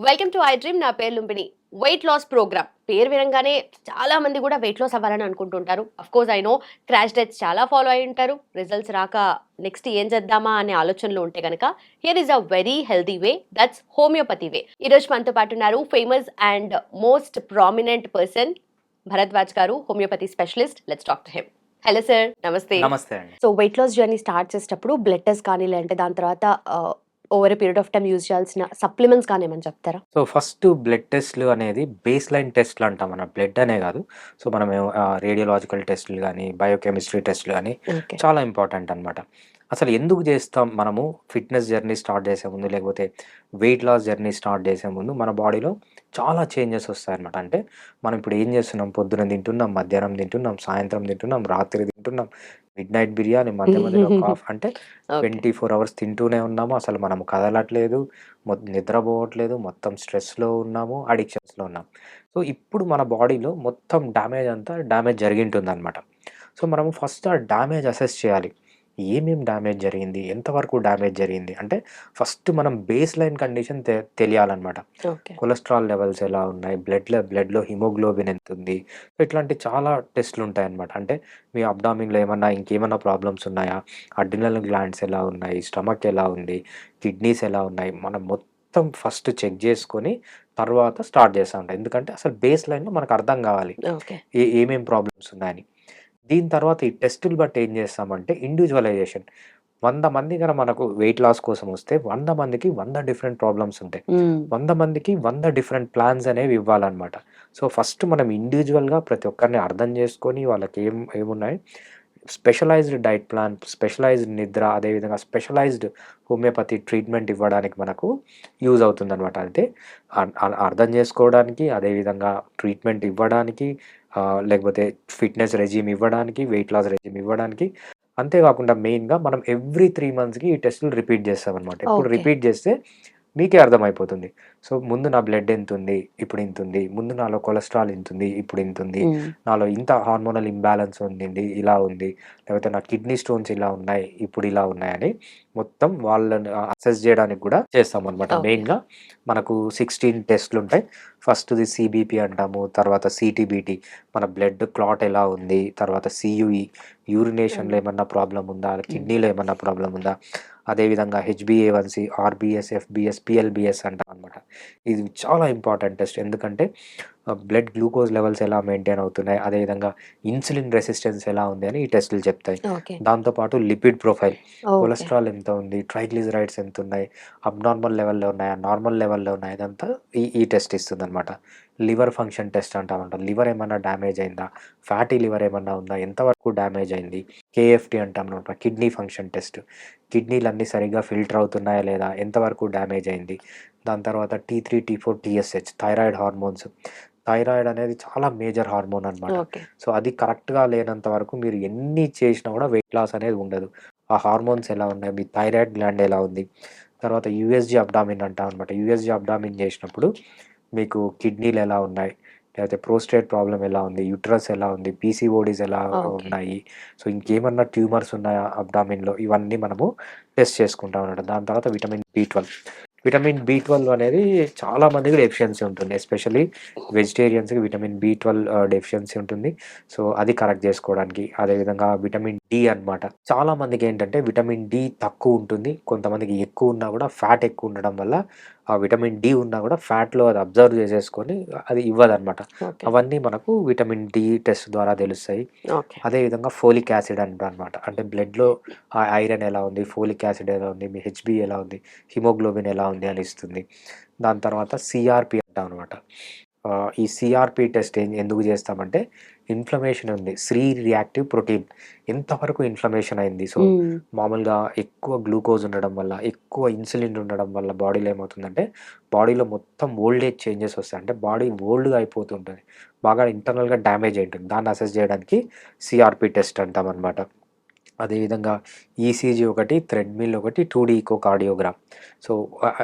Welcome to I dream. నా పేరు Lumbini. Weight loss programme పేరు వినంగానే చాలా మంది కూడా వెయిట్ లాస్ అవ్వాలని అనుకుంటుంటారు. Of course I know crash diets చాలా ఫాలో అయి ఉంటారు. రిజల్ట్స్ రాక నెక్స్ట్ ఏం చేద్దామా అనే ఆలోచనలో ఉంటే కనుక here is a very healthy way, that's homeopathy way. ఈ రోజు మనతో పాటు ఉన్నారు famous and most prominent person Bharadwaj garu, homeopathy specialist. Let's talk to him. Hello sir, నమస్తే. నమస్తే అండి. So weight loss journey start చేసేటప్పుడు బ్లడ్ టెస్ట్ కానీ, లేదంటే దాని తర్వాత over a period of time use చేయాల్సిన సప్లిమెంట్స్ కానీ ఏమని చెప్తారా? సో, ఫస్ట్ బ్లడ్ టెస్ట్‌లు అనేది బేస్ లైన్ టెస్ట్‌లు అంటాం మనం. బ్లడ్ అనే గాదు. సో, మనం రేడియోలాజికల్ టెస్ట్‌లు గానీ, బయోకెమిస్ట్రీ టెస్ట్‌లు గానీ ఓకే. చాలా ఇంపార్టెంట్ అనమాట. అసలు ఎందుకు జేస్తాం మనము ఫిట్‌నెస్ జర్నీ స్టార్ట్ చేసే ముందు, లేకపోతే వెయిట్ లాస్ జర్నీ స్టార్ట్ చేసే ముందు మన బాడీలో చాలా చేంజెస్ వస్తాయన్నమాట. అంటే మనం ఇప్పుడు ఏం చేస్తున్నాం, పొద్దున తింటున్నాం, మధ్యాహ్నం తింటున్నాం, సాయంత్రం తింటున్నాం, రాత్రి తింటున్నాం, మిడ్‌నైట్ బిర్యానీ, మధ్య మధ్యలో అంటే ఓకే. 24 అవర్స్ తింటూనే ఉన్నాము. అసలు మనం కదలట్లేదు. నిద్రపోవట్లేదు. మొత్తం స్ట్రెస్‌లో ఉన్నాము. అడిక్షన్స్‌లో ఉన్నాం. సో, ఇప్పుడు మన బాడీలో మొత్తం డ్యామేజ్ అంతా జరిగింటుందనమాట. సో, మనము ఫస్ట్ ఆ డ్యామేజ్ అసెస్ చేయాలి. డ్యామేజ్ జరిగింది? ఎంతవరకు డ్యామేజ్ జరిగింది? అంటే ఫస్ట్ మనం బేస్ లైన్ కండిషన్ తెలియాలనమాట. ఓకే. కొలెస్ట్రాల్ లెవెల్స్ ఎలా ఉన్నాయి? బ్లడ్‌లో హిమోగ్లోబిన్ ఎంతుంది? ఇట్లాంటి చాలా టెస్ట్‌లుంటాయనమాట. అంటే మీ అబ్డామిన్‌లో ఇంకేమన్నా ప్రాబ్లమ్స్ ఉన్నాయా? అడ్రినల్ గ్లాండ్స్ ఎలా ఉన్నాయి? స్టమక్ ఎలా ఉంది? కిడ్నీస్ ఎలా ఉన్నాయి? మనం మొత్తం ఫస్ట్ చెక్ జేసుకొని తర్వాత స్టార్ట్ చేస్తామంట. ఎందుకంటే అసలు బేస్ లైన్‌లో మనకు అర్థం గావాలి. ఓకే. ఏమేం ప్రాబ్లమ్స్ ఉన్నాయని. దీని తర్వాత ఈ టెస్టులు బట్టి ఏం చేస్తామంటే ఇండివిడ్యువలైజేషన్. 100 మంది మనకు వెయిట్ లాస్ కోసం వస్తే 100 మందికి 100 డిఫరెంట్ ప్రాబ్లమ్స్ ఉంటాయి. 100 మందికి 100 డిఫరెంట్ ప్లాన్స్ అనేవి ఇవ్వాలన్నమాట. సో, ఫస్ట్ మనం ఇండివిడ్యువల్‌గా ప్రతి ఒక్కరిని అర్థం చేసుకొని వాళ్ళకి ఏమున్నాయి, స్పెషలైజ్డ్ డైట్ ప్లాన్, స్పెషలైజ్డ్ నిద్ర, అదేవిధంగా స్పెషలైజ్డ్ హోమియోపతి ట్రీట్మెంట్ ఇవ్వడానికి మనకు యూజ్ అవుతుందనమాట. అంటే అర్థం చేసుకోవడానికి, అదేవిధంగా ట్రీట్మెంట్ ఇవ్వడానికి, లేకపోతే ఫిట్‌నెస్ రెజీమ్ ఇవ్వడానికి, వెయిట్ లాస్ రెజీమ్ ఇవ్వడానికి. అంతే కాకుండా మెయిన్‌గా మనం ఎవ్రీ 3 మంత్స్‌కి ఈ టెస్టులు రిపీట్ చేస్తామనమాట. ఎప్పుడు ఓకే. రిపీట్ చేస్తే మీకే అర్థమైపోతుంది. సో, ముందు నా బ్లడ్ ఎంతుంది? ఇప్పుడు ఇంతుంది. ముందు నాలో కొలెస్ట్రాల్ ఇంతుంది. ఇప్పుడు ఇంతుంది. హ్మ్. నాలో ఇంత హార్మోనల్ ఇంబాలెన్స్ ఉండింది. ఇలా ఉంది. లేకపోతే నా కిడ్నీ స్టోన్స్ ఇలా ఉన్నాయి. ఇప్పుడు ఇలా ఉన్నాయని మొత్తం వాళ్ళని అసెస్ జేయడానికి గూడా చేస్తామనమాట. ఓకే. మెయిన్‌గా మనకు 16 టెస్ట్‌లుంటాయి. ఫస్ట్‌ది సీబీపీ అంటాము. తర్వాత సీటీబీటీ, మన బ్లడ్ క్లాట్ ఎలా ఉంది? తర్వాత సీయూఈ, యూరినేషన్‌లో హ్మ్. ఏమన్నా ప్రాబ్లమ్ ఉందా? హ్మ్. కిడ్నీలో ఏమన్నా ప్రాబ్లమ్ ఉందా? అదేవిధంగా హెచ్‌బీఏవన్సీ, ఆర్‌బీఎస్, ఎఫ్‌బీఎస్, పీఎల్‌బీఎస్ అంటామనమాట. ఇది చాలా ఇంపార్టెంట్ టెస్ట్. ఎందుకంటే బ్లడ్ గ్లూకోజ్ లెవెల్స్ ఎలా మెయింటైన్ అవుతున్నాయి, అదేవిధంగా ఇన్సులిన్ రెసిస్టెన్స్ ఎలా ఉంది అని ఈ టెస్టులు చెప్తాయి. ఓకే. దాంతో పాటు లిపిడ్ ప్రొఫైల్, ఓకే. కొలెస్ట్రాల్ ఎంత ఉంది, ట్రైగ్లిజరైడ్స్ ఎంతున్నాయి, అబ్నార్మల్ లెవెల్‌లో ఉన్నాయా, నార్మల్ లెవెల్‌లో ఉన్నాయా, ఇదంతా ఈ టెస్ట్ ఇస్తుందనమాట. లివర్ ఫంక్షన్ టెస్ట్ అంటామంట. లివర్ ఏమన్నా డ్యామేజ్ అయిందా? ఫ్యాటీ లివర్ ఏమన్నా ఉందా? ఎంతవరకు డ్యామేజ్ అయింది? కేఎఫ్‌టి అంటామనమాట. Kidney function test. కిడ్నీలన్నీ సరిగ్గా ఫిల్టర్ అవుతున్నాయా లేదా? ఎంతవరకు డ్యామేజ్ అయింది? దాని తర్వాత T3, T4, TSH, thyroid hormones. Thyroid అనేది చాలా మేజర్ హార్మోన్ అనమాట. ఓకే. సో, అది కరెక్ట్‌గా లేనంత వరకు మీరు ఎన్ని చేసినా కూడా వెయిట్ లాస్ అనేది ఉండదు. ఆ హార్మోన్స్ ఎలా ఉన్నాయి? మీ థైరాయిడ్ గ్లాండ్ ఎలా ఉంది? తర్వాత యూఎస్‌జీ అబ్డామిన్ అంటామనమాట. యూఎస్‌జీ అబ్డామిన్ చేసినప్పుడు మీకు కిడ్నీలు ఎలా ఉన్నాయి? లేకపోతే ప్రోస్టేట్ ప్రాబ్లమ్ ఎలా ఉంది? యుటరస్ ఎలా ఉంది? పీసీఓడీస్ ఎలా ఓకే. ఉన్నాయి? సో, ఇంకేమన్నా ట్యూమర్స్ ఉన్నాయా అబ్డామిన్‌లో? ఇవన్నీ మనము టెస్ట్ చేసుకుంటాం అన్నమాట. దాని తర్వాత విటమిన్ బి12. విటమిన్ బి12 అనేది చాలా మందికి డెఫిషియన్సీ ఉంటుంది. ఎస్పెషల్లీ వెజిటేరియన్స్‌కి విటమిన్ బి12 డెఫిషియన్సీ ఉంటుంది. సో, అది కరెక్ట్ చేసుకోవడానికి. అదేవిధంగా విటమిన్ డి అనమాట. చాలా మందికేంటంటే విటమిన్ డి తక్కువ ఉంటుంది. కొంతమందికి ఎక్కువ ఉన్నా కూడా ఫ్యాట్ ఎక్కువ ఉండడం వల్ల ఆ విటమిన్ డి ఉన్నా కూడా ఫ్యాట్‌లో అది అబ్జర్వ్ చేసేసుకొని అది ఇవ్వదనమాట. ఓకే. అవన్నీ మనకు విటమిన్ డి టెస్ట్ ద్వారా తెలుస్తాయి. ఓకే. అదేవిధంగా ఫోలిక్ యాసిడ్ అంటారనమాట. అంటే బ్లడ్‌లో ఐరన్ ఎలా ఉంది? ఫోలిక్ యాసిడ్ ఎలా ఉంది? మీ హెచ్‌బీ ఎలా ఉంది? హిమోగ్లోబిన్ ఎలా ఉంది అని ఇస్తుంది. దాని తర్వాత సీఆర్‌పీ అంటామనమాట. ఈ సీఆర్‌పీ టెస్ట్ ఎందుకు చేస్తామంటే ఇన్‌ఫ్లమేషన్ ఉంది. రియాక్టివ్ ప్రోటీన్ ఎంతవరకు ఇన్‌ఫ్లమేషన్ అయింది. సో, హ్మ్. మామూలుగా ఎక్కువ గ్లూకోజ్ ఉండడం వల్ల, ఎక్కువ ఇన్సులిన్ ఉండడం వల్ల బాడీలో ఏమవుతుందంటే బాడీలో మొత్తం ఓల్డ్ ఏజ్ చేంజెస్ వస్తాయి. అంటే బాడీ ఓల్డ్‌గా అయిపోతుంటది. బాగా ఇంటర్నల్‌గా డ్యామేజ్ అయి ఉంటుంది. దాన్ని అసెస్ చేయడానికి సీఆర్‌పీ టెస్ట్ అంటామనమాట. అదేవిధంగా ఈసీజీ ఒకటి, థ్రెడ్‌మిల్ ఒకటి, 2డీ ఈకోకార్డియోగ్రామ్. సో,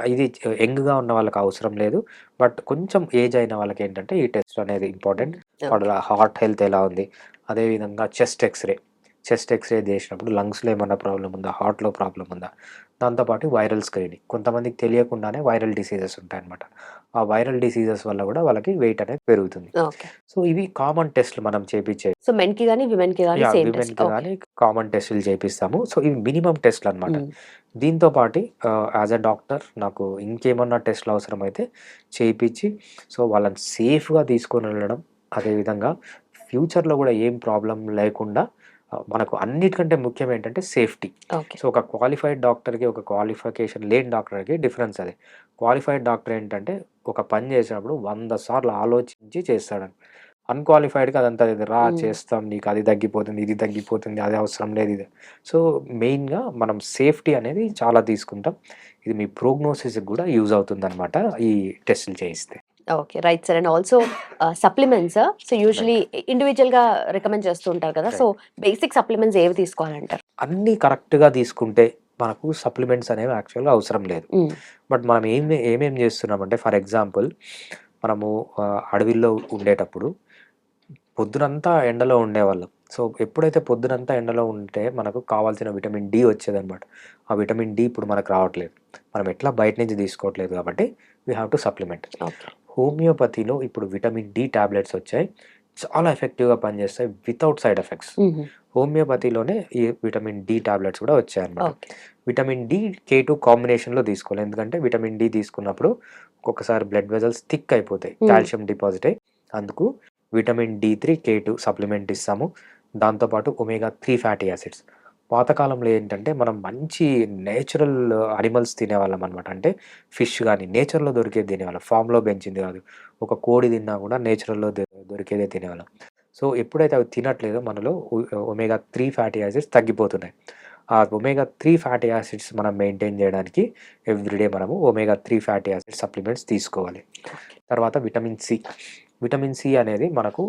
ఇది యంగ్‌గా ఉన్న వాళ్ళకి అవసరం లేదు. బట్ కొంచెం ఏజ్ అయిన వాళ్ళకేంటంటే ఈ టెస్ట్ అనేది ఇంపార్టెంట్. ఓకే. వాళ్ళ హార్ట్ హెల్త్ ఎలా ఉంది? అదేవిధంగా చెస్ట్ ఎక్స్‌రే చేసినప్పుడు లంగ్స్‌లో ఏమన్నా ప్రాబ్లమ్ ఉందా? హార్ట్‌లో ప్రాబ్లమ్ ఉందా? దాంతోపాటు వైరల్ స్క్రీనింగ్, కొంతమందికి తెలియకుండానే వైరల్ డిసీజెస్ ఉంటాయన్నమాట. ఆ వైరల్ డిసీజెస్ వల్ల కూడా వాళ్ళకి వెయిట్ అనేది పెరుగుతుంది. ఓకే. సో ఇవి కామన్ టెస్ట్లు మనం చేపించేవి. సో మెన్‌కి గాని, విమెన్‌కి గాని సేమ్ టెస్ట్. విమెన్‌కి ఓకే. గాని కామన్ టెస్టులు చేపిస్తాము. సో ఇవి మినిమమ్ టెస్ట్‌లనమాట. దీంతో పాటి యాస్ ఎ డాక్టర్ నాకు ఇంకేమన్నా టెస్ట్‌లు అవసరమైతే చేపిచ్చి, సో వాళ్ళని సేఫ్‌గా తీసుకొని వెళ్ళడం, అదేవిధంగా ఫ్యూచర్‌లో కూడా ఏం ప్రాబ్లమ్ లేకుండా మనకు అన్నిటికంటే ముఖ్యం ఏంటంటే సేఫ్టీ. ఓకే. సో ఒక క్వాలిఫైడ్ డాక్టర్‌కి, ఒక క్వాలిఫికేషన్ లేని డాక్టర్‌కి డిఫరెన్స్ అది. క్వాలిఫైడ్ డాక్టర్ ఏంటంటే ఒక పని చేసేటప్పుడు 100 సార్లు ఆలోచించి చేస్తాడు. అన్‌క్వాలిఫైడ్‌కి అదంతా చేస్తాం, నీకు అది తగ్గిపోతుంది, ఇది తగ్గిపోతుంది, అది అవసరం లేదు ఇది. సో మెయిన్‌గా మనం సేఫ్టీ అనేది చాలా తీసుకుంటాం. ఇది మీ ప్రోగ్నోసిస్‌కి కూడా యూజ్ అవుతుందనమాట ఈ టెస్టులు చేయిస్తే. Okay. Right sir. And also supplements so usually ఇండివిడ్యువల్‌గా రికమెండ్ చేస్తూ ఉంటారు కదా! సో బేసిక్ సప్లిమెంట్స్ ఏవి తీసుకోవాలంటారు? అన్నీ కరెక్ట్‌గా తీసుకుంటే మనకు సప్లిమెంట్స్ అనేవి యాక్చువల్‌గా అవసరం లేదు. బట్ మనం ఏమేం చేస్తున్నామంటే ఫర్ ఎగ్జాంపుల్ మనము అడవిలో ఉండేటప్పుడు పొద్దునంతా ఎండలో ఉండేవాళ్ళం. సో ఎప్పుడైతే పొద్దునంతా ఎండలో ఉంటే మనకు కావాల్సిన విటమిన్ డి వచ్చేదనమాట. ఆ విటమిన్ డి ఇప్పుడు మనకు రావట్లేదు. మనం ఎట్లా బయట నుంచి తీసుకోవట్లేదు కాబట్టి we have to supplement. Okay. హోమియోపతిలో ఇప్పుడు విటమిన్ డి టాబ్లెట్స్ వచ్చాయి. చాలా ఎఫెక్టివ్‌గా పనిచేస్తాయి వితౌట్ సైడ్ ఎఫెక్ట్స్. హోమియోపతిలోనే ఈ విటమిన్ డి టాబ్లెట్స్ కూడా వచ్చాయన్నమాట. ఓకే. విటమిన్ డి, K2 కాంబినేషన్‌లో తీసుకోవాలి. ఎందుకంటే విటమిన్ డి తీసుకున్నప్పుడు ఒక్కొక్కసారి బ్లడ్ వెజల్స్ థిక్ అయిపోతాయి. కాల్షియం డిపాజిట్ అయ్యి. అందుకు విటమిన్ D3, K2 సప్లిమెంట్ ఇస్తాము. దాంతోపాటు ఒమేగా 3 ఫ్యాటీ యాసిడ్స్. పాతకాలంలో ఏంటంటే మనం మంచి నేచురల్ అనిమల్స్ తినేవాళ్ళం అనమాట. అంటే ఫిష్ గానీ నేచర్‌లో దొరికేది తినేవాళ్ళం. ఫార్మ్‌లో పెంచింది కాదు. ఒక కోడి తిన్నా కూడా నేచురల్‌లో దొరికేదే తినేవాళ్ళం. సో ఎప్పుడైతే అవి తినట్లేదో మనలో ఒమేగా 3 ఫ్యాటీ యాసిడ్స్ తగ్గిపోతున్నాయి. ఆ ఒమేగా 3 ఫ్యాటీ యాసిడ్స్ మనం మెయింటైన్ చేయడానికి ఎవ్రీడే మనము ఒమేగా 3 ఫ్యాటీ యాసిడ్ సప్లిమెంట్స్ తీసుకోవాలి. తర్వాత విటమిన్ సి. విటమిన్ సి అనేది మనకు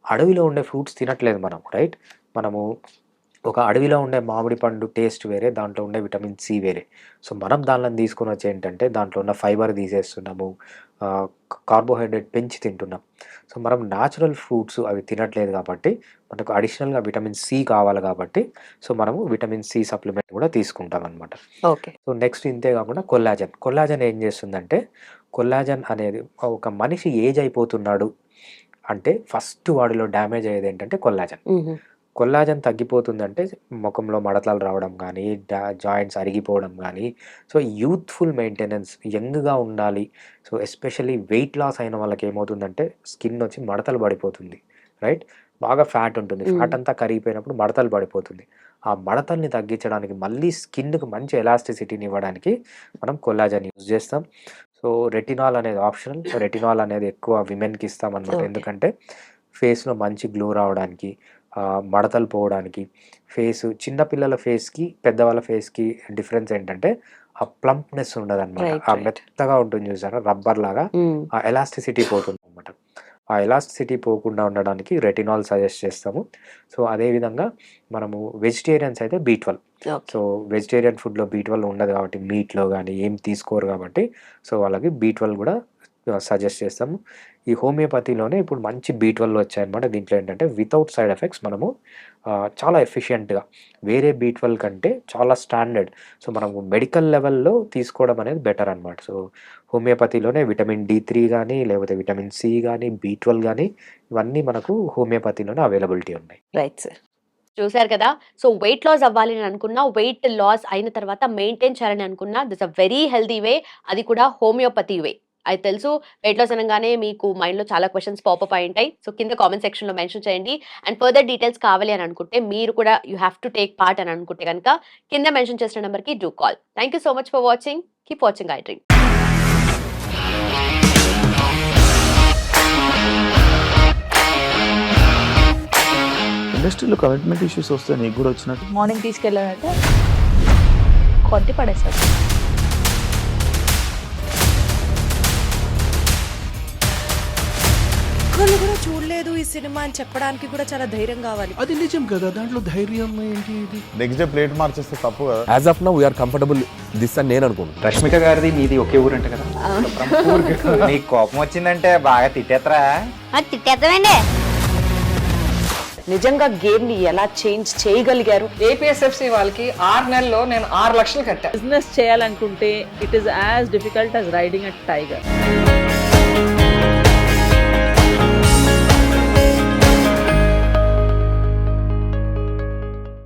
అడవిలో ఉండే ఫ్రూట్స్ తినట్లేదు మనం, రైట్? మనము ఒక అడవిలో ఉండే మామిడి పండు టేస్ట్ వేరే, దాంట్లో ఉండే విటమిన్ సి వేరే. సో మనం దానిని తీసుకొని వచ్చి ఏంటంటే దాంట్లో ఉన్న ఫైబర్ తీసేస్తున్నాము, కార్బోహైడ్రేట్ పెంచి తింటున్నాం. సో మనం న్యాచురల్ ఫ్రూట్స్ అవి తినట్లేదు కాబట్టి మనకు అడిషనల్‌గా విటమిన్ సి కావాలి కాబట్టి సో మనము విటమిన్ సి సప్లిమెంట్ కూడా తీసుకుంటాం అనమాట. ఓకే. సో నెక్స్ట్ ఇంతే కాకుండా కొల్లాజన్. కొల్లాజన్ ఏం చేస్తుందంటే కొల్లాజన్ అనేది ఒక మనిషి ఏజ్ అయిపోతున్నాడు అంటే ఫస్ట్ వాడిలో డ్యామేజ్ అయ్యేది ఏంటంటే కొల్లాజన్. కొల్లాజన్ తగ్గిపోతుందంటే ముఖంలో మడతలు రావడం కానీ, జాయింట్స్ అరిగిపోవడం కానీ, సో యూత్‌ఫుల్ మెయింటెనెన్స్, యంగ్‌గా ఉండాలి. సో ఎస్పెషల్లీ వెయిట్ లాస్ అయిన వాళ్ళకి ఏమవుతుందంటే స్కిన్ వచ్చి మడతలు పడిపోతుంది, రైట్? బాగా ఫ్యాట్ ఉంటుంది. ఫ్యాట్ అంతా కరిగిపోయినప్పుడు మడతలు పడిపోతుంది. ఆ మడతల్ని తగ్గించడానికి మళ్ళీ స్కిన్‌కి మంచి ఎలాస్టిసిటీని ఇవ్వడానికి మనం కొల్లాజన్ యూజ్ చేస్తాం. సో రెటినాల్ అనేది ఆప్షనల్. రెటినాల్ అనేది ఎక్కువ విమెన్‌కి ఇస్తామన్నమాట. ఓకే. ఎందుకంటే ఫేస్‌లో మంచి గ్లో రావడానికి, మడతలు పోవడానికి. చిన్న పిల్లల ఫేస్‌కి, పెద్దవాళ్ళ ఫేస్‌కి డిఫరెన్స్ ఏంటంటే ఆ ప్లంప్‌నెస్ ఉండదనమాట. రైట్. ఆ రైట్. మెత్తగా ఉంటుంది చూసారా రబ్బర్ లాగా, ఆ ఎలాస్టిసిటీ పోతుందనమాట. ఆ ఎలాస్టిసిటీ పోకుండా ఉండడానికి రెటినాల్ సజెస్ట్ చేస్తాము. సో అదే విధంగా మనము వెజిటేరియన్స్ అయితే B12. ఓకే. సో వెజిటేరియన్ ఫుడ్‌లో B12 ఉండదు కాబట్టి మీట్‌లో గానీ ఏం తీసుకోరు కాబట్టి సో వాళ్ళకి B12 కూడా సజెస్ట్ చేస్తాము. ఈ హోమియోపతిలోనే ఇప్పుడు మంచి B12 వచ్చాయన్నమాట. దీంట్లో ఏంటంటే వితౌట్ సైడ్ ఎఫెక్ట్స్ మనము చాలా ఎఫిషియెంట్‌గా వేరే B12 కంటే చాలా స్టాండర్డ్. సో మనము మెడికల్ లెవెల్‌లో తీసుకోవడం అనేది బెటర్ అనమాట. సో హోమియోపతిలోనే విటమిన్ D3 గానీ, లేకపోతే విటమిన్ సి గానీ, B12 గానీ ఇవన్నీ మనకు హోమియోపతిలోనే అవైలబిలిటీ ఉన్నాయి. Right sir. చూసారు కదా! సో వెయిట్ లాస్ అవ్వాలి అని అనుకున్నా, వెయిట్ లాస్ అయిన తర్వాత మెయింటైన్ చేయాలని అనుకున్నా దిస్ అ వెరీ హెల్తీ వే. అది కూడా హోమియోపతి వే. అది తెలుసు. వెయిట్ లాస్ అనంగానే మీకు మైండ్‌లో చాలా క్వెషన్స్ పాపప్ అయి ఉంటాయి. సో కింద కామెంట్ సెక్షన్‌లో మెన్షన్ చేయండి. అండ్ ఫర్దర్ డీటెయిల్స్ కావాలి అని అనుకుంటే మీరు కూడా you have to take part అని అనుకుంటే గనుక కింద మెన్షన్ చేసిన నంబర్‌కి do call. Thank you so much for watching. Keep watching I dream. ఇండస్ట్రీలో కమిట్మెంట్ ఇష్యూస్ వస్తే నీకు కూడా వచ్చినట్టు మార్నింగ్ తీసుకెళ్ళానంటే కొట్టి పడేశారు. ఒక్కళ్ళు కూడా చూడలేదు ఈ సినిమా అని చెప్పడానికి కూడా చాలా ధైర్యం కావాలి. అది నిజం కదా, దాంట్లో ధైర్యం ఏంటి? ఇది నెక్స్ట్ డే ప్లేట్ మార్చేస్తే తప్పు కదా. As of now we are comfortable this అని నేను అనుకుంటున్నాను. రష్మిక గారిది మీది ఒకే ఊరంట కదా? నీకు కోపం వచ్చిందంటే బాగా తిట్టేత్తరా? తిట్టేద్దామండి. నిజంగా గేమ్ ని ఎలా చేంజ్ చేయగలిగారు? ఏపీఎస్ఎఫ్సి వాళ్ళకి 6 నెలల్లో నేను 6 లక్షలు కట్టాను. బిజినెస్ చేయాలనుకుంటే it is as difficult as riding a tiger.